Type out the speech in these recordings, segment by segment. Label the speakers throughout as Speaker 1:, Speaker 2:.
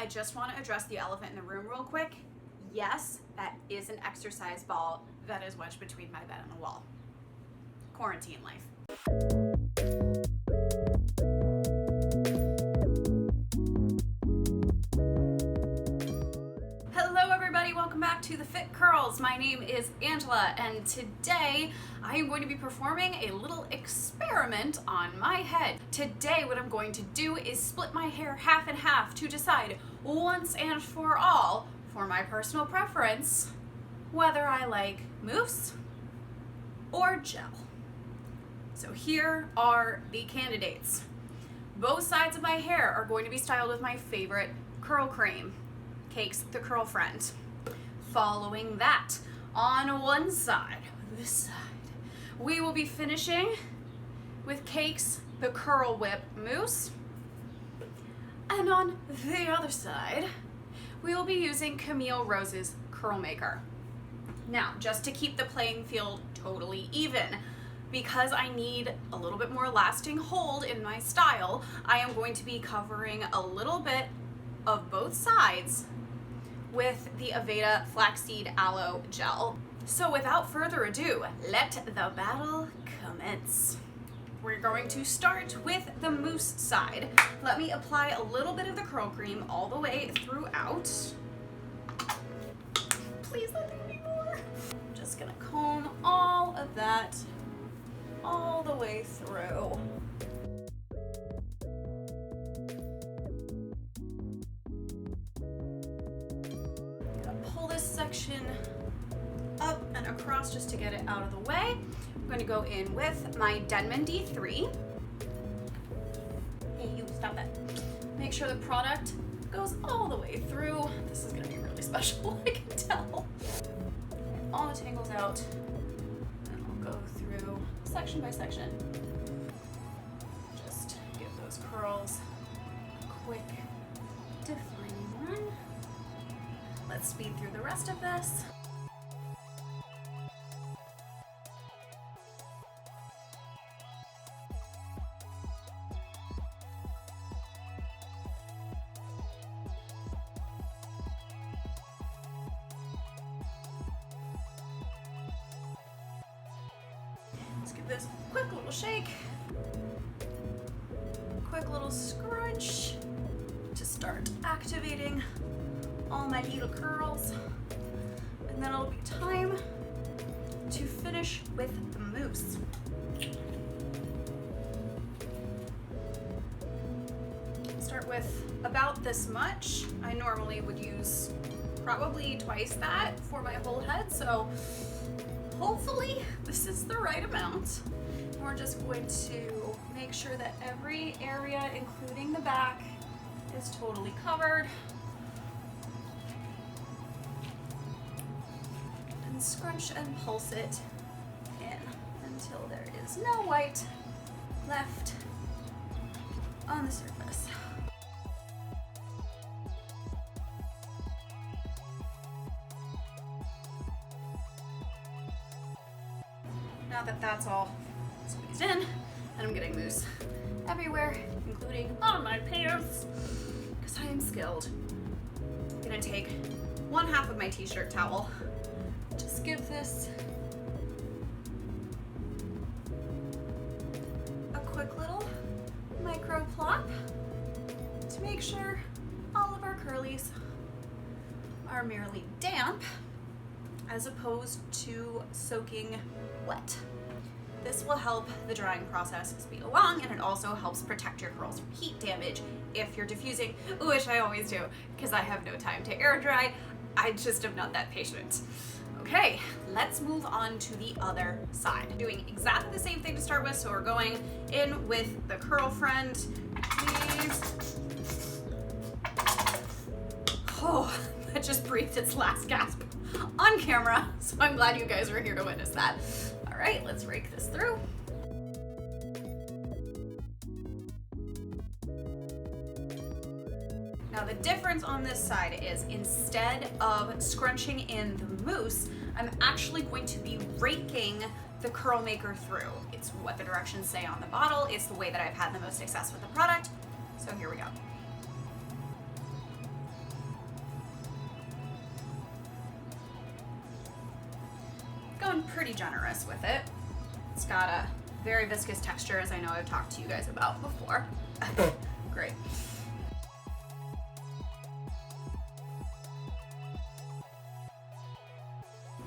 Speaker 1: I just want to address the elephant in the room real quick. Yes, that is an exercise ball that is wedged between my bed and the wall. Quarantine life. Hello everybody, welcome back to the Fit Curls. My name is Angela and today I am going to be performing a little experiment on my head. Today what I'm going to do is split my hair half and half to decide once and for all, for my personal preference, whether I like mousse or gel. So here are the candidates. Both sides of my hair are going to be styled with my favorite curl cream, Cakes the Curl Friend. Following that, on one side, this side, we will be finishing with Cakes the Curl Whip Mousse. And on the other side, we will be using Camille Rose's Curl Maker. Now, just to keep the playing field totally even, because I need a little bit more lasting hold in my style, I am going to be covering a little bit of both sides with the Aveda Flaxseed Aloe Gel. So without further ado, let the battle commence. We're going to start with the mousse side. Let me apply a little bit of the curl cream all the way throughout. Please let there be more. I'm just gonna comb all of that all the way through. Gonna pull this section up and across just to get it out of the way. I'm going to go in with my Denman D3. Hey, you stop that. Make sure the product goes all the way through. This is going to be really special, I can tell. Get all the tangles out, and I'll go through section by section. Just give those curls a quick defining run. Let's speed through the rest of this. Let's give this a quick little shake, quick little scrunch to start activating all my little curls, and then it'll be time to finish with the mousse. Start with about this much. I normally would use probably twice that for my whole head, so hopefully this is the right amount. We're just going to make sure that every area, including the back, is totally covered. And scrunch and pulse it in until there is no white left on the surface. Now that that's all squeezed in, and I'm getting mousse everywhere, including on my pants, because I am skilled. I'm gonna take one half of my t-shirt towel, just give this a quick little micro plop to make sure all of our curlies are merely damp as opposed to soaking wet. This will help the drying process speed along, and it also helps protect your curls from heat damage if you're diffusing, which I always do because I have no time to air dry. I just am not that patient. Okay, let's move on to the other side. Doing exactly the same thing to start with, so we're going in with the Curl Friend. Please. Oh, that just breathed its last gasp on camera, so I'm glad you guys were here to witness that. All right, let's rake this through. Now the difference on this side is instead of scrunching in the mousse, I'm actually going to be raking the curl maker through. It's what the directions say on the bottle. It's the way that I've had the most success with the product. So here we go. going pretty generous with it. It's got a very viscous texture, as I know I've talked to you guys about before. Great.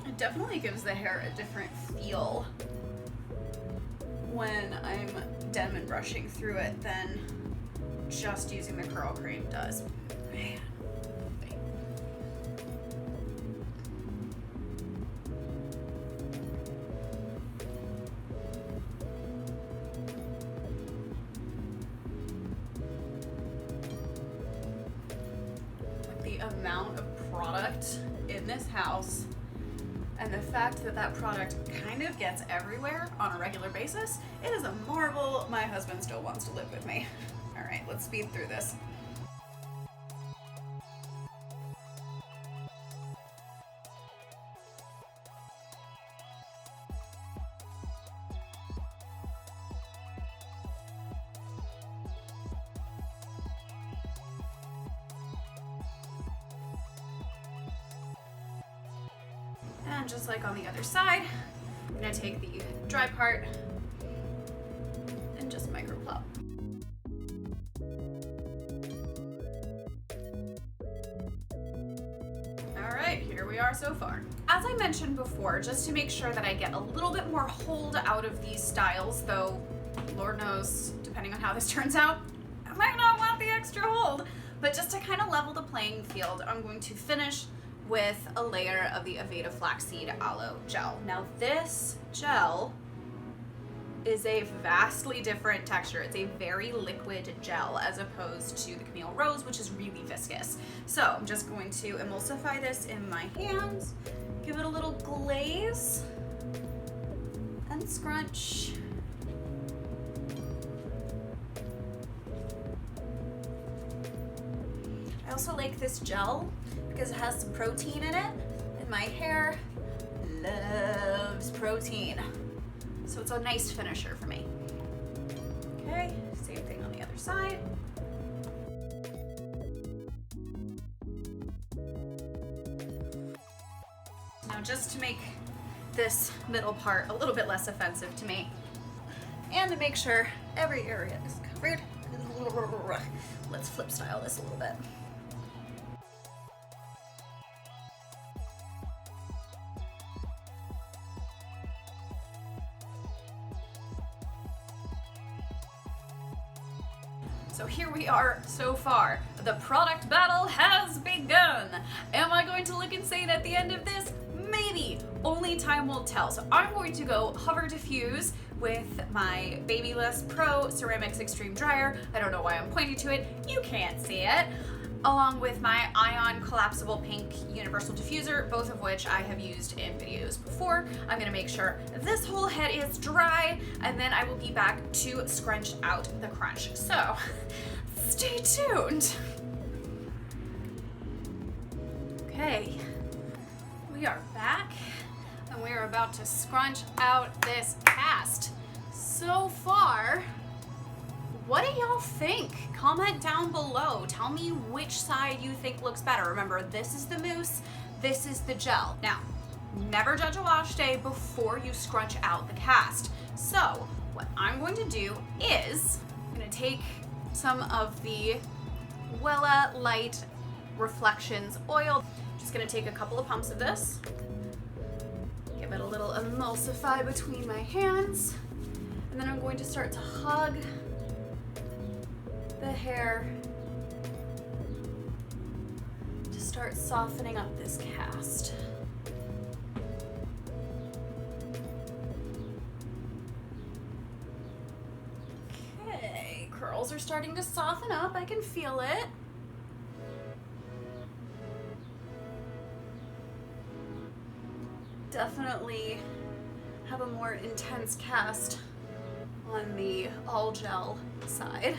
Speaker 1: It definitely gives the hair a different feel when I'm Denman brushing through it than just using the curl cream does. Man. The amount of product in this house and the fact that that product kind of gets everywhere on a regular basis, it is a marvel my husband still wants to live with me. All right, let's speed through this. And just like on the other side, I'm gonna take the dry part and just microplop. All right, here we are so far. As I mentioned before, just to make sure that I get a little bit more hold out of these styles, though Lord knows, depending on how this turns out, I might not want the extra hold, but just to kind of level the playing field, I'm going to finish with a layer of the Aveda Flaxseed Aloe Gel. Now this gel is a vastly different texture. It's a very liquid gel as opposed to the Camille Rose, which is really viscous. So I'm just going to emulsify this in my hands, give it a little glaze, and scrunch. I also like this gel because it has some protein in it, and my hair loves protein. So it's a nice finisher for me. Okay, same thing on the other side. Now just to make this middle part a little bit less offensive to me, and to make sure every area is covered, let's flip style this a little bit. So here we are so far. The product battle has begun. Am I going to look insane at the end of this? Maybe. Only time will tell. So I'm going to go Hover Diffuse with my Babyless Pro Ceramics Extreme Dryer. I don't know why I'm pointing to it. You can't see it. Along with my Ion Collapsible Pink Universal Diffuser, both of which I have used in videos before. I'm gonna make sure this whole head is dry, and then I will be back to scrunch out the crunch. So, stay tuned. Okay, we are back, and we are about to scrunch out this cast. So far, what do y'all think? Comment down below. Tell me which side you think looks better. Remember, this is the mousse, this is the gel. Now, never judge a wash day before you scrunch out the cast. So, what I'm going to do is, I'm gonna take some of the Wella Light Reflections oil. Just gonna take a couple of pumps of this, give it a little emulsify between my hands, and then I'm going to start to hug the hair to start softening up this cast. Okay, curls are starting to soften up. I can feel it. Definitely have a more intense cast on the all gel side.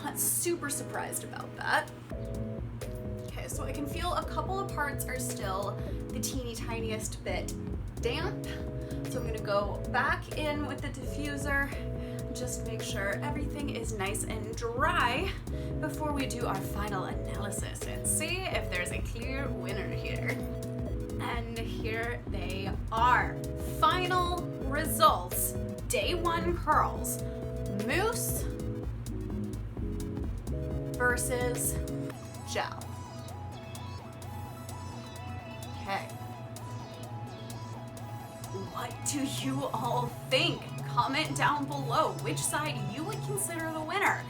Speaker 1: Not super surprised about that. Okay, so I can feel a couple of parts are still the teeny tiniest bit damp. So I'm gonna go back in with the diffuser, just make sure everything is nice and dry before we do our final analysis and see if there's a clear winner here. And here they are. final results, day 1 curls, mousse versus gel. Okay. What do you all think? Comment down below which side you would consider the winner.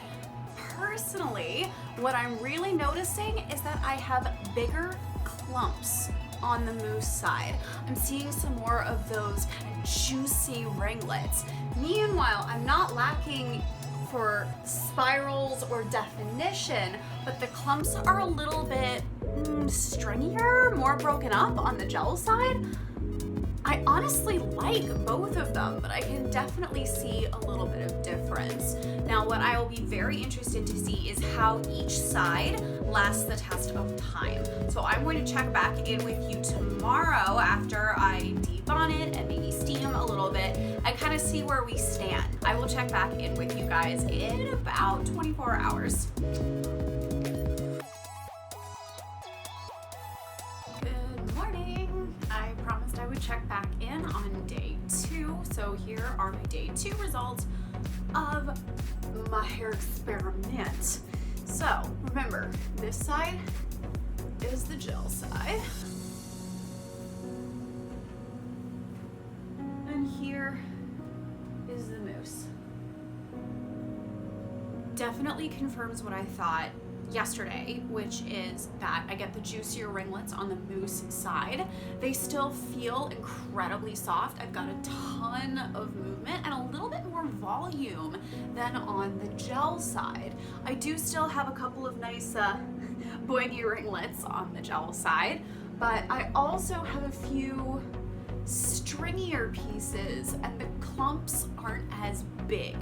Speaker 1: Personally, what I'm really noticing is that I have bigger clumps on the mousse side. I'm seeing some more of those kind of juicy ringlets. Meanwhile, I'm not lacking for spirals or definition, but the clumps are a little bit stringier, more broken up on the gel side. I honestly like both of them, but I can definitely see a little bit of difference. Now, what I will be very interested to see is how each side lasts the test of time. So I'm going to check back in with you tomorrow after I debonnet and maybe steam a little bit and kind of see where we stand. I will check back in with you guys in about 24 hours. Check back in on day 2. So here are my day 2 results of my hair experiment. So remember, this side is the gel side. And here is the mousse. Definitely confirms what I thought yesterday, which is that I get the juicier ringlets on the mousse side. They still feel incredibly soft. I've got a ton of movement and a little bit more volume than on the gel side. I do still have a couple of nice boingy ringlets on the gel side, but I also have a few stringier pieces and the clumps aren't as big,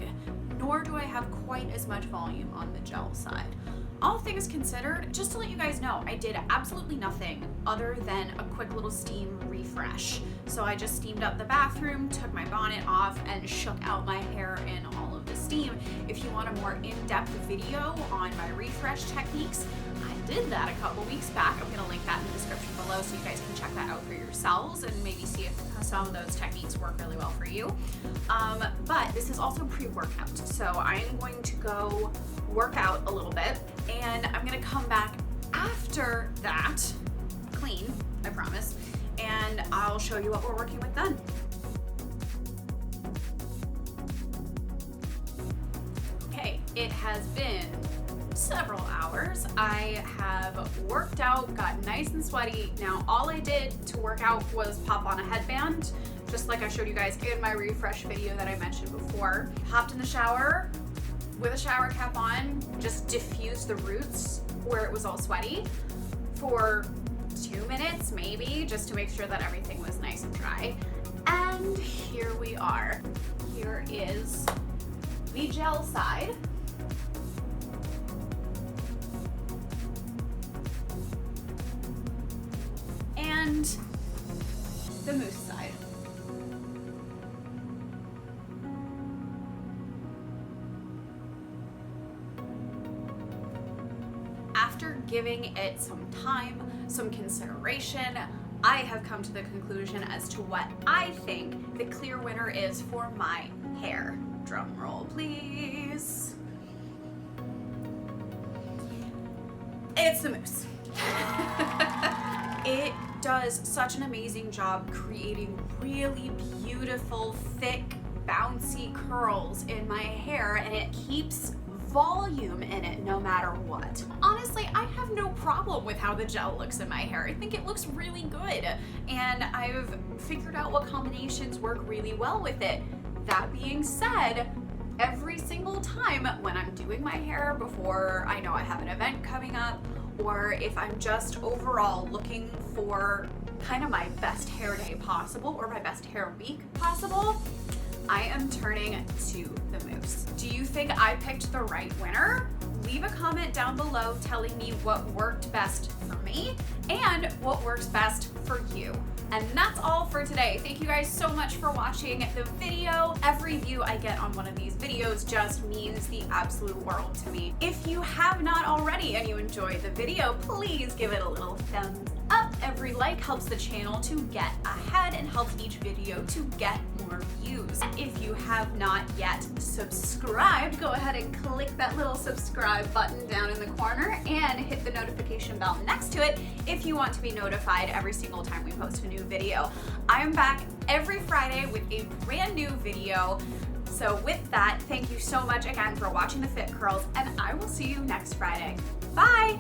Speaker 1: nor do I have quite as much volume on the gel side. All things considered, just to let you guys know, I did absolutely nothing other than a quick little steam refresh. So I just steamed up the bathroom, took my bonnet off, and shook out my hair in all of the steam. If you want a more in-depth video on my refresh techniques, I did that a couple weeks back. I'm gonna link that in the description below so you guys can check that out for yourselves and maybe see if some of those techniques work really well for you. But this is also pre-workout, so I'm going to go work out a little bit, and I'm gonna come back after that, clean, I promise, and I'll show you what we're working with then. Okay, it has been several hours. I have worked out, got nice and sweaty. Now, all I did to work out was pop on a headband, just like I showed you guys in my refresh video that I mentioned before. Hopped in the shower with a shower cap on, just diffused the roots where it was all sweaty for 2 minutes maybe, just to make sure that everything was nice and dry. And here we are. Here is the gel side. And the mousse side. After giving it some time, some consideration, I have come to the conclusion as to what I think the clear winner is for my hair. Drum roll, please. It's the mousse. It does such an amazing job creating really beautiful, thick, bouncy curls in my hair, and it keeps volume in it no matter what. Honestly, I have no problem with how the gel looks in my hair. I think it looks really good, and I've figured out what combinations work really well with it. That being said, every single time when I'm doing my hair before I know I have an event coming up, or if I'm just overall looking for kind of my best hair day possible or my best hair week possible, I am turning to the mousse. Do you think I picked the right winner? leave a comment down below telling me what worked best for me and what works best for you. And that's all for today. Thank you guys so much for watching the video. Every view I get on one of these videos just means the absolute world to me. If you have not already and you enjoyed the video, please give it a little thumbs up. Every like helps the channel to get ahead and helps each video to get more views. If you have not yet subscribed, go ahead and click that little subscribe button down in the corner and hit the notification bell next to it if you want to be notified every single time we post a new video. I'm back every Friday with a brand new video. So with that, thank you so much again for watching the Fit Curls, and I will see you next Friday. Bye!